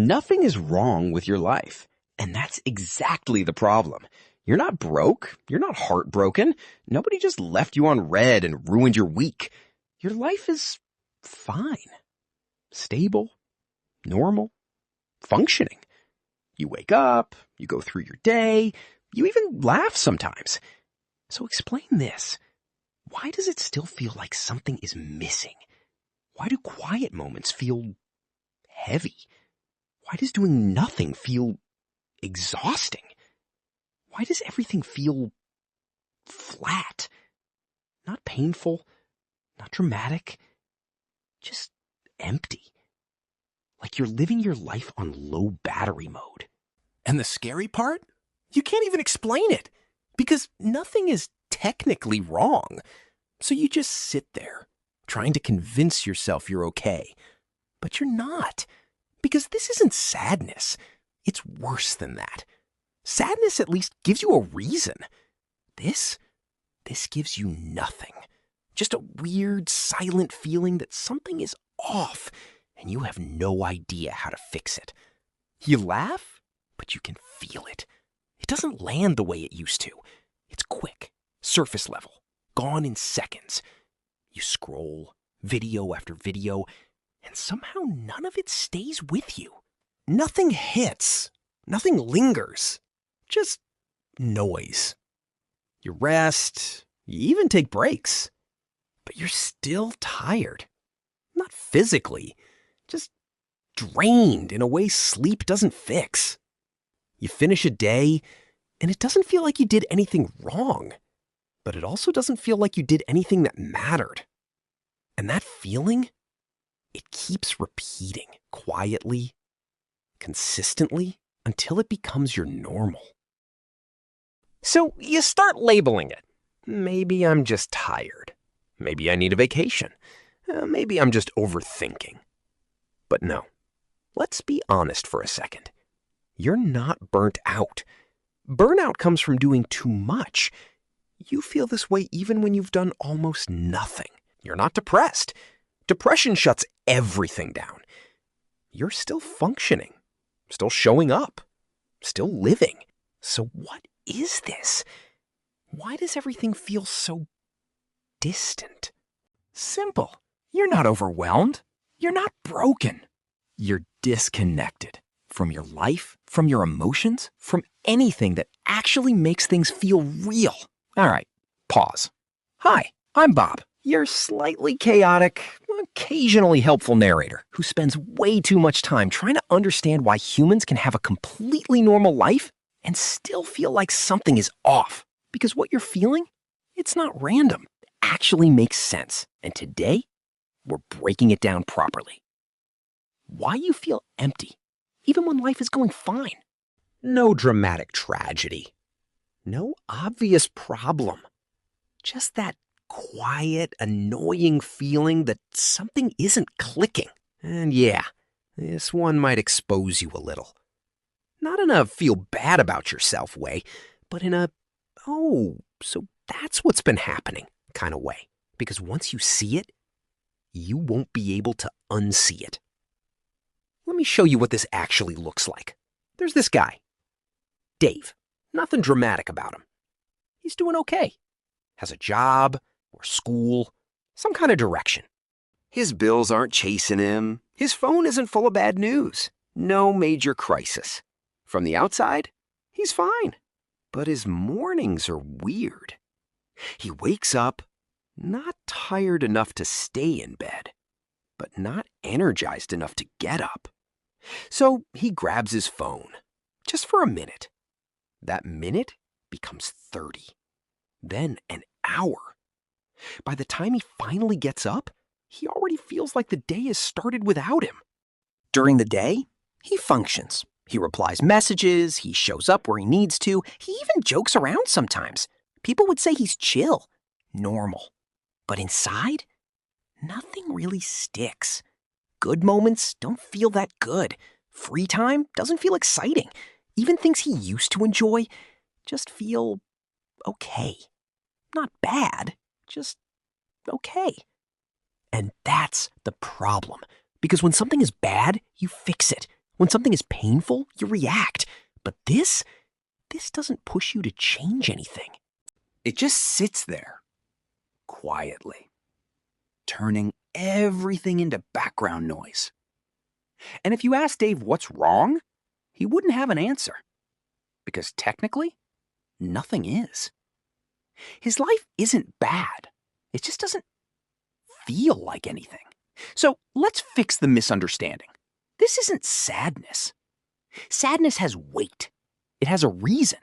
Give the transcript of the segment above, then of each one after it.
Nothing is wrong with your life. And that's exactly the problem. You're not broke. You're not heartbroken. Nobody just left you on red and ruined your week. Your life is fine, stable, normal, functioning. You wake up, you go through your day, you even laugh sometimes. So explain this. Why does it still feel like something is missing? Why do quiet moments feel heavy? Why does doing nothing feel exhausting? Why does everything feel flat? Not painful, not dramatic, just empty. Like you're living your life on low battery mode. And the scary part? You can't even explain it, because nothing is technically wrong. So you just sit there, trying to convince yourself you're okay. But you're not, because this isn't sadness. It's worse than that. Sadness at least gives you a reason. This gives you nothing. Just a weird, silent feeling that something is off, and you have no idea how to fix it. You laugh, but you can feel it. It doesn't land the way it used to. It's quick, surface level, gone in seconds. You scroll, video after video, and somehow none of it stays with you. Nothing hits. Nothing lingers. Just noise. You rest, you even take breaks. But you're still tired. Not physically, just drained in a way sleep doesn't fix. You finish a day, and it doesn't feel like you did anything wrong. But it also doesn't feel like you did anything that mattered. And that feeling, it keeps repeating quietly, consistently, until it becomes your normal. So you start labeling it. Maybe I'm just tired. Maybe I need a vacation. Maybe I'm just overthinking. But no, let's be honest for a second. You're not burnt out. Burnout comes from doing too much. You feel this way even when you've done almost nothing. You're not depressed. Depression shuts everything down. You're still functioning, still showing up, still living. So what is this? Why does everything feel so distant? Simple. You're not overwhelmed. You're not broken. You're disconnected from your life, from your emotions, from anything that actually makes things feel real. All right, pause. Hi, I'm Bob, your slightly chaotic, occasionally helpful narrator who spends way too much time trying to understand why humans can have a completely normal life and still feel like something is off. Because what you're feeling, it's not random. It actually makes sense. And today, we're breaking it down properly. Why you feel empty, even when life is going fine. No dramatic tragedy. No obvious problem. Just that quiet, annoying feeling that something isn't clicking. And yeah, this one might expose you a little. Not in a feel bad about yourself way, but in a, oh, so that's what's been happening kind of way. Because once you see it, you won't be able to unsee it. Let me show you what this actually looks like. There's this guy, Dave. Nothing dramatic about him. He's doing okay. Has a job or school, some kind of direction. His bills aren't chasing him. His phone isn't full of bad news. No major crisis. From the outside, he's fine. But his mornings are weird. He wakes up, not tired enough to stay in bed, but not energized enough to get up. So he grabs his phone, just for a minute. That minute becomes 30, then an hour. By the time he finally gets up, he already feels like the day has started without him. During the day, he functions. He replies messages, he shows up where he needs to, he even jokes around sometimes. People would say he's chill, normal. But inside, nothing really sticks. Good moments don't feel that good. Free time doesn't feel exciting. Even things he used to enjoy just feel okay. Not bad, just okay. And that's the problem. Because when something is bad, you fix it. When something is painful, you react. But this doesn't push you to change anything. It just sits there, quietly, turning everything into background noise. And if you ask Dave what's wrong, he wouldn't have an answer. Because technically, nothing is. His life isn't bad. It just doesn't feel like anything. So let's fix the misunderstanding. This isn't sadness. Sadness has weight. It has a reason.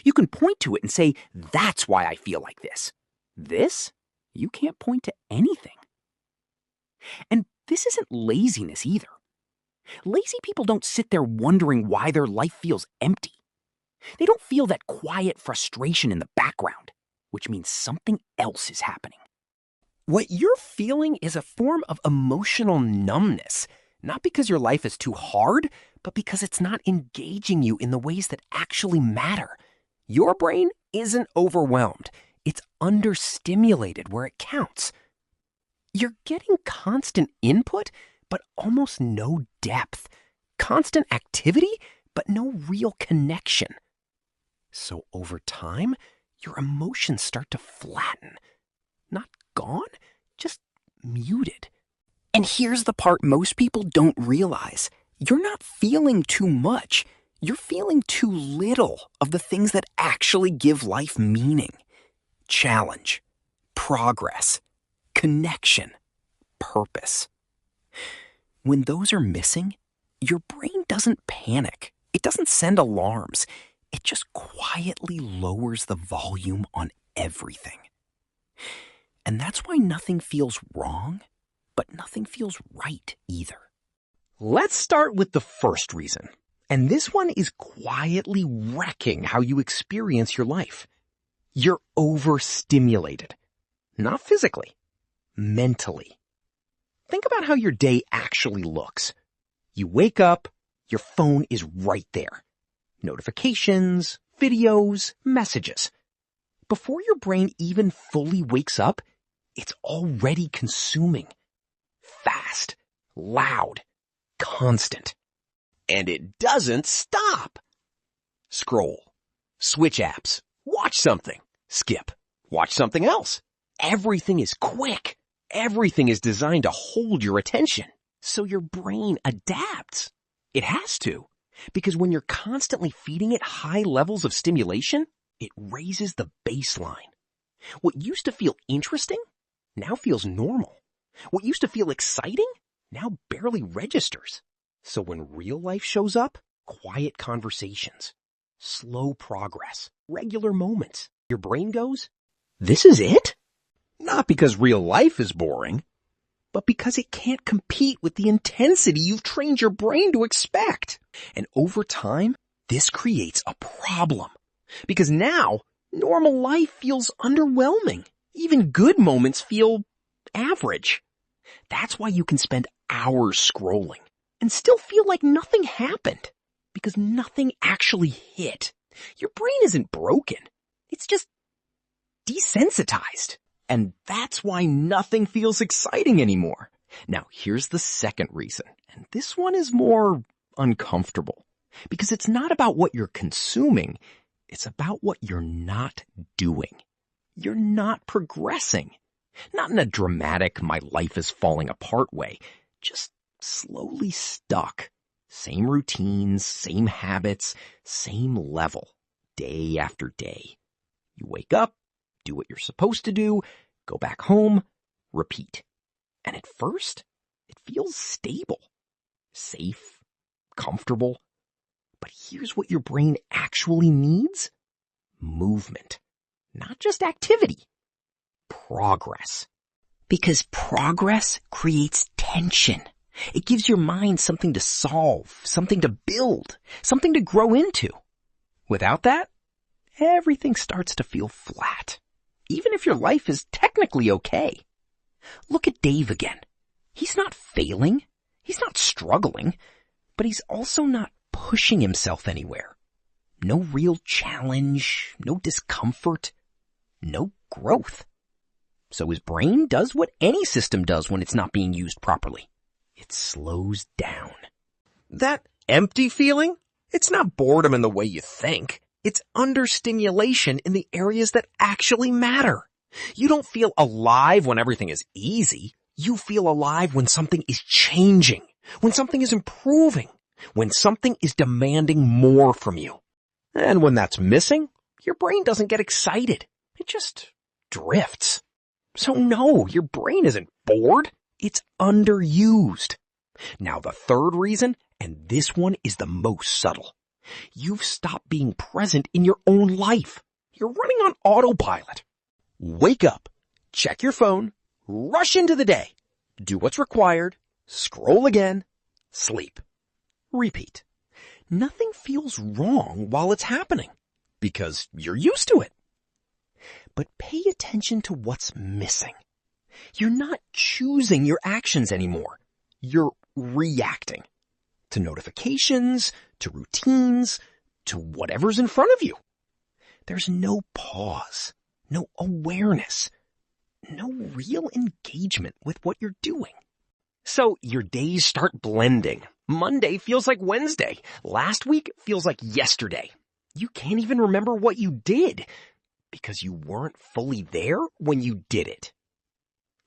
You can point to it and say, that's why I feel like this. This, you can't point to anything. And this isn't laziness either. Lazy people don't sit there wondering why their life feels empty. They don't feel that quiet frustration in the background, which means something else is happening. What you're feeling is a form of emotional numbness, not because your life is too hard, but because it's not engaging you in the ways that actually matter. Your brain isn't overwhelmed. It's understimulated where it counts. You're getting constant input, but almost no depth. Constant activity, but no real connection. So over time, your emotions start to flatten. Not gone, just muted. And here's the part most people don't realize. You're not feeling too much. You're feeling too little of the things that actually give life meaning. Challenge, progress, connection, purpose. When those are missing, your brain doesn't panic. It doesn't send alarms. It just quietly lowers the volume on everything. And that's why nothing feels wrong, but nothing feels right either. Let's start with the first reason. And this one is quietly wrecking how you experience your life. You're overstimulated. Not physically, mentally. Think about how your day actually looks. You wake up, your phone is right there. Notifications, videos, messages. Before your brain even fully wakes up, it's already consuming. Fast, loud, constant. And it doesn't stop. Scroll, switch apps, watch something, skip, watch something else. Everything is quick. Everything is designed to hold your attention. So your brain adapts. It has to. Because when you're constantly feeding it high levels of stimulation, it raises the baseline. What used to feel interesting now feels normal. What used to feel exciting now barely registers. So when real life shows up, quiet conversations, slow progress, regular moments, your brain goes, this is it? Not because real life is boring, but because it can't compete with the intensity you've trained your brain to expect. And over time, this creates a problem. Because now, normal life feels underwhelming. Even good moments feel average. That's why you can spend hours scrolling and still feel like nothing happened. Because nothing actually hit. Your brain isn't broken. It's just desensitized. And that's why nothing feels exciting anymore. Now, here's the second reason. And this one is more uncomfortable. Because it's not about what you're consuming. It's about what you're not doing. You're not progressing. Not in a dramatic, my life is falling apart way. Just slowly stuck. Same routines, same habits, same level. Day after day. You wake up, do what you're supposed to do, go back home, repeat. And at first, it feels stable, safe, comfortable. But here's what your brain actually needs. Movement. Not just activity. Progress. Because progress creates tension. It gives your mind something to solve, something to build, something to grow into. Without that, everything starts to feel flat. Even if your life is technically okay. Look at Dave again. He's not failing. He's not struggling. But he's also not pushing himself anywhere. No real challenge, no discomfort, no growth. So his brain does what any system does when it's not being used properly. It slows down. That empty feeling? It's not boredom in the way you think. It's understimulation in the areas that actually matter. You don't feel alive when everything is easy. You feel alive when something is changing, when something is improving, when something is demanding more from you. And when that's missing, your brain doesn't get excited. It just drifts. So no, your brain isn't bored. It's underused. Now the third reason, and this one is the most subtle. You've stopped being present in your own life. You're running on autopilot. Wake up, check your phone, rush into the day, do what's required, scroll again, sleep. Repeat. Nothing feels wrong while it's happening because you're used to it. But pay attention to what's missing. You're not choosing your actions anymore. You're reacting to notifications, to routines, to whatever's in front of you. There's no pause, no awareness, no real engagement with what you're doing. So your days start blending. Monday feels like Wednesday. Last week feels like yesterday. You can't even remember what you did because you weren't fully there when you did it.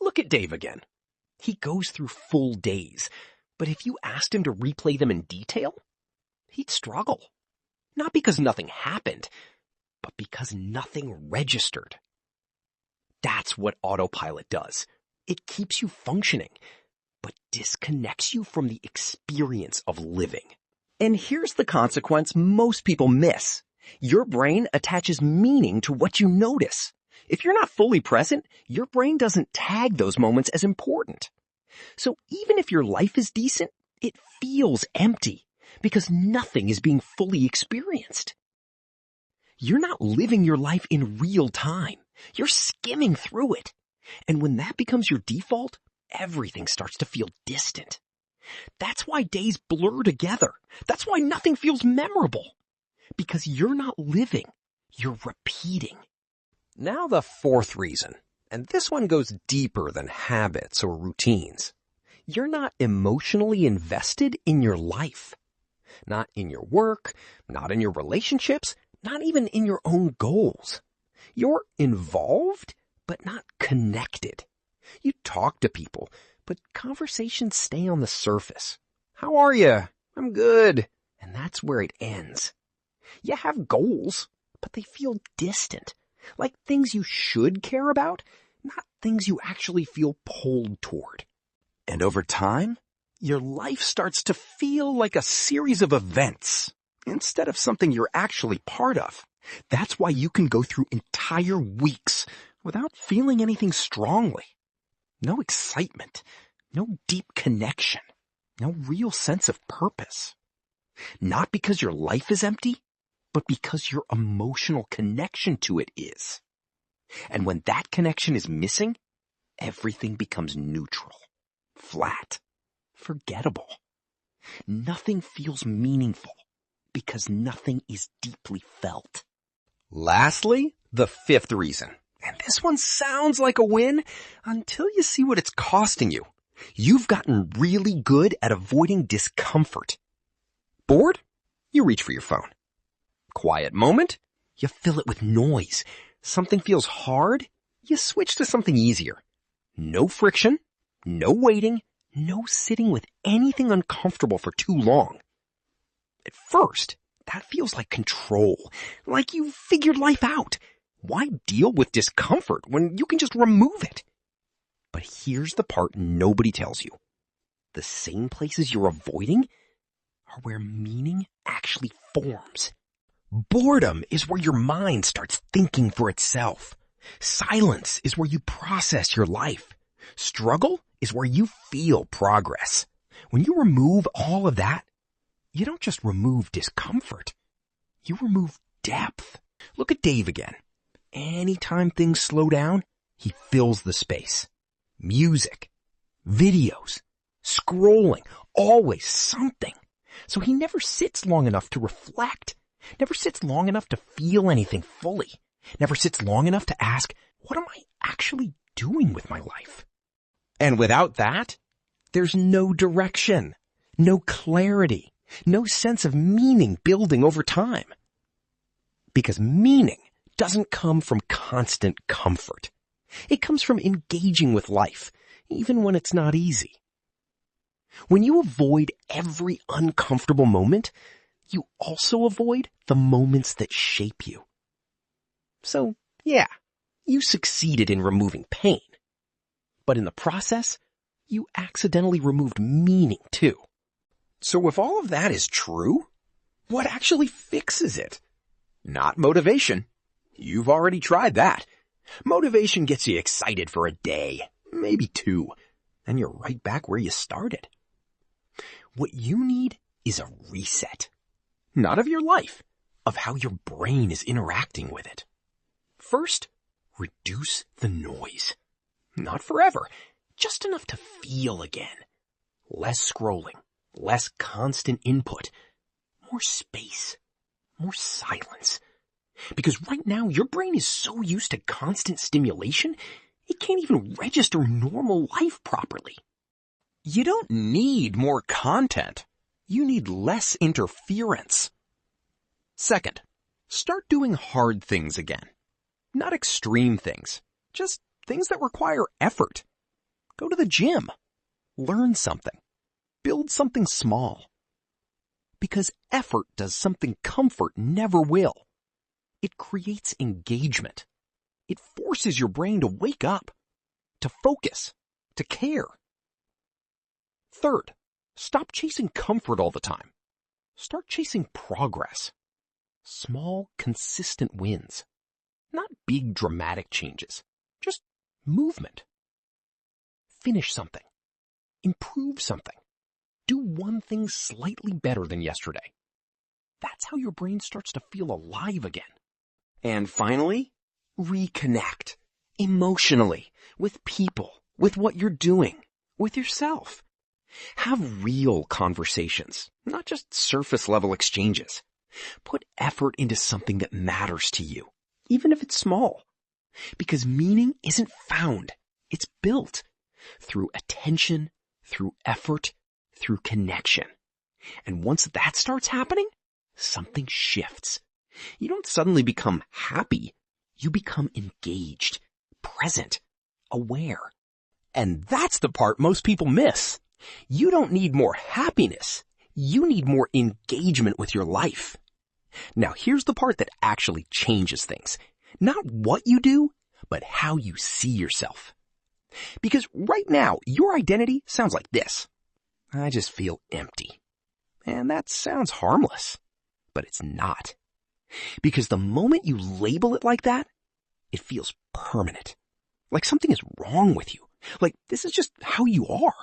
Look at Dave again. He goes through full days, but if you asked him to replay them in detail, he'd struggle. Not because nothing happened, but because nothing registered. That's what autopilot does. It keeps you functioning, but disconnects you from the experience of living. And here's the consequence most people miss. Your brain attaches meaning to what you notice. If you're not fully present, your brain doesn't tag those moments as important. So even if your life is decent, it feels empty because nothing is being fully experienced. You're not living your life in real time. You're skimming through it. And when that becomes your default, everything starts to feel distant. That's why days blur together. That's why nothing feels memorable. Because you're not living, you're repeating. Now the fourth reason, and this one goes deeper than habits or routines. You're not emotionally invested in your life. Not in your work, not in your relationships, not even in your own goals. You're involved, but not connected. You talk to people, but conversations stay on the surface. How are you? I'm good. And that's where it ends. You have goals, but they feel distant, like things you should care about, not things you actually feel pulled toward. And over time, your life starts to feel like a series of events instead of something you're actually part of. That's why you can go through entire weeks without feeling anything strongly. No excitement, no deep connection, no real sense of purpose. Not because your life is empty, but because your emotional connection to it is. And when that connection is missing, everything becomes neutral, flat, forgettable. Nothing feels meaningful because nothing is deeply felt. Lastly, the fifth reason. And this one sounds like a win until you see what it's costing you. You've gotten really good at avoiding discomfort. Bored? You reach for your phone. Quiet moment? You fill it with noise. Something feels hard? You switch to something easier. No friction, no waiting, no sitting with anything uncomfortable for too long. At first, that feels like control, like you've figured life out. Why deal with discomfort when you can just remove it? But here's the part nobody tells you. The same places you're avoiding are where meaning actually forms. Boredom is where your mind starts thinking for itself. Silence is where you process your life. Struggle is where you feel progress. When you remove all of that, you don't just remove discomfort. You remove depth. Look at Dave again. Anytime things slow down, he fills the space. Music, videos, scrolling, always something. So he never sits long enough to reflect. Never sits long enough to feel anything fully. Never sits long enough to ask, what am I actually doing with my life? And without that, there's no direction, no clarity, No sense of meaning building over time. Because meaning doesn't come from constant comfort. It comes from engaging with life, even when it's not easy. When you avoid every uncomfortable moment, you also avoid the moments that shape you. So, yeah, you succeeded in removing pain. But in the process, you accidentally removed meaning too. So if all of that is true, what actually fixes it? Not motivation. You've already tried that. Motivation gets you excited for a day, maybe two, and you're right back where you started. What you need is a reset. Not of your life, of how your brain is interacting with it. First, reduce the noise. Not forever, just enough to feel again. Less scrolling, less constant input, more space, more silence. Because right now your brain is so used to constant stimulation, it can't even register normal life properly. You don't need more content. You need less interference. Second, start doing hard things again. Not extreme things, just things that require effort. Go to the gym. Learn something. Build something small. Because effort does something comfort never will. It creates engagement. It forces your brain to wake up, to focus, to care. Third, stop chasing comfort all the time. Start chasing progress. Small, consistent wins. Not big, dramatic changes. Just movement. Finish something. Improve something. Do one thing slightly better than yesterday. That's how your brain starts to feel alive again. And finally, reconnect. Emotionally. With people. With what you're doing. With yourself. Have real conversations. Not just surface level exchanges. Put effort into something that matters to you. Even if it's small. Because meaning isn't found. It's built. Through attention, through effort, through connection. And once that starts happening, something shifts. You don't suddenly become happy. You become engaged, present, aware. And that's the part most people miss. You don't need more happiness. You need more engagement with your life. Now here's the part that actually changes things. Not what you do, but how you see yourself. Because right now, your identity sounds like this. I just feel empty. And that sounds harmless. But it's not. Because the moment you label it like that, it feels permanent. Like something is wrong with you. Like this is just how you are.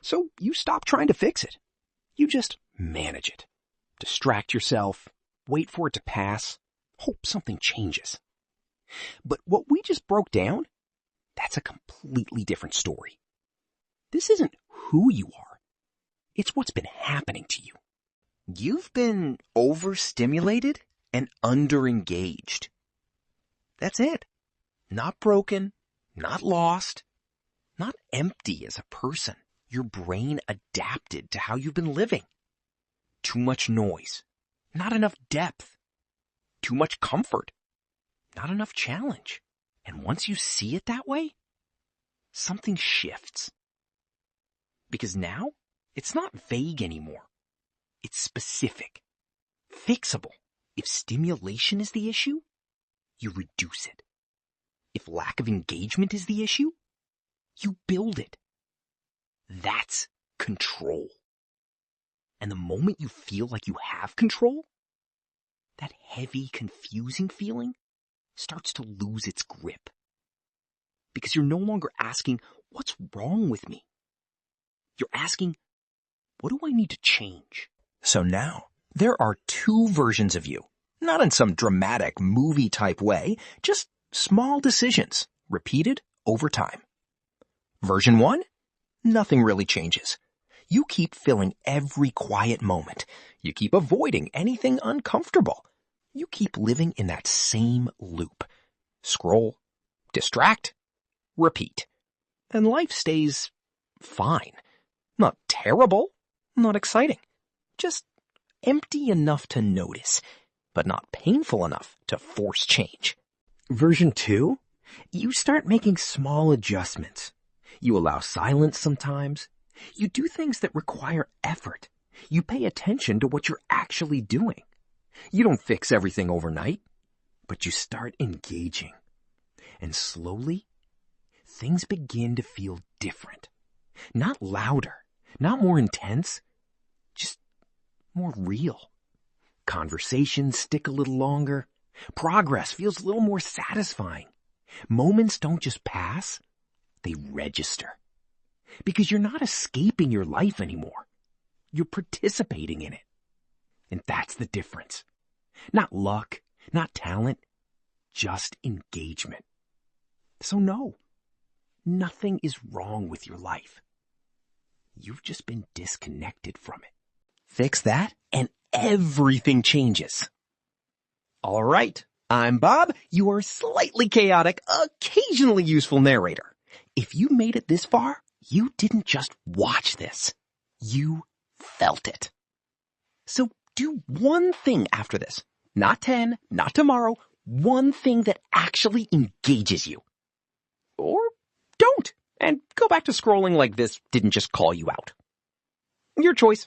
So you stop trying to fix it. You just manage it. Distract yourself. Wait for it to pass. Hope something changes. But what we just broke down, that's a completely different story. This isn't who you are. It's what's been happening to you. You've been overstimulated and underengaged. That's it. Not broken, not lost, not empty as a person. Your brain adapted to how you've been living. Too much noise, not enough depth. Too much comfort, not enough challenge. And once you see it that way, something shifts. Because now, it's not vague anymore. It's specific, fixable. If stimulation is the issue, you reduce it. If lack of engagement is the issue, you build it. That's control. And the moment you feel like you have control, that heavy, confusing feeling starts to lose its grip. Because you're no longer asking, what's wrong with me? You're asking, what do I need to change? So now, there are two versions of you. Not in some dramatic movie-type way, just small decisions, repeated over time. Version 1? Nothing really changes. You keep filling every quiet moment. You keep avoiding anything uncomfortable. You keep living in that same loop. Scroll, distract, repeat. And life stays fine. Not terrible, not exciting. just empty enough to notice, but not painful enough to force change. Version 2, you start making small adjustments. You allow silence sometimes. You do things that require effort. You pay attention to what you're actually doing. You don't fix everything overnight, but you start engaging. And slowly, things begin to feel different. Not louder, not more intense, just more real. Conversations stick a little longer. Progress feels a little more satisfying. Moments don't just pass, they register. Because you're not escaping your life anymore. You're participating in it. And that's the difference. Not luck, not talent, just engagement. So no, nothing is wrong with your life. You've just been disconnected from it. Fix that and everything changes. All right, I'm Bob, your slightly chaotic, occasionally useful narrator. If you made it this far, you didn't just watch this. You felt it. So do one thing after this. Not 10, not tomorrow. One thing that actually engages you. Or don't, and go back to scrolling like this didn't just call you out. Your choice.